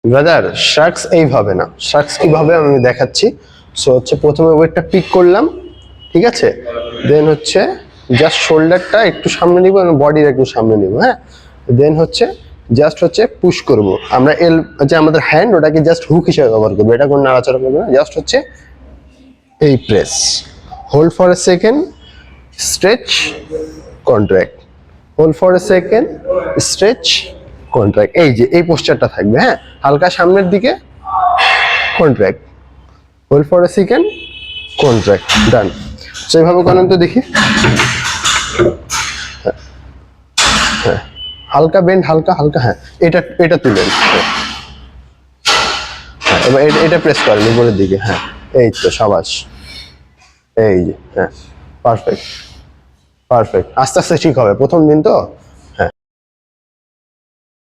Brother sharks এইভাবে না, sharks কিভাবে আমি দেখাচ্ছি। সো হচ্ছে প্রথমে ওয়েটটা পিক করলাম, ঠিক আছে, দেন হচ্ছে জাস্ট শোল্ডারটা একটু সামনে নিব এবং বডির একটু সামনে নিব, হ্যাঁ, দেন হচ্ছে জাস্ট হচ্ছে পুশ করব আমরা, এল যে আমাদের হ্যান্ড ওটাকে জাস্ট হুক হিসেবে ব্যবহার করবো, এটা কোনো নাড়াচাড়া করবো না, জাস্ট হচ্ছে এই press, hold for a second, stretch, contract, hold for a second, stretch, contract, এই যে এই পোস্টারটা থাকবে, হ্যাঁ, হালকা সামনের দিকে, contract, hold for a second, contract, done. So এইভাবে করেন তো দেখি, হ্যাঁ, হালকা বেন্ড, হালকা হালকা, হ্যাঁ, এটা এটা তুলেন, হ্যাঁ, এবার এটা প্রেস করেন উপরের দিকে, হ্যাঁ, এই তো সাবাস, এই যে, হ্যাঁ, পারফেক্ট পারফেক্ট, আস্তে আস্তে ঠিক হবে, প্রথম দিন তো।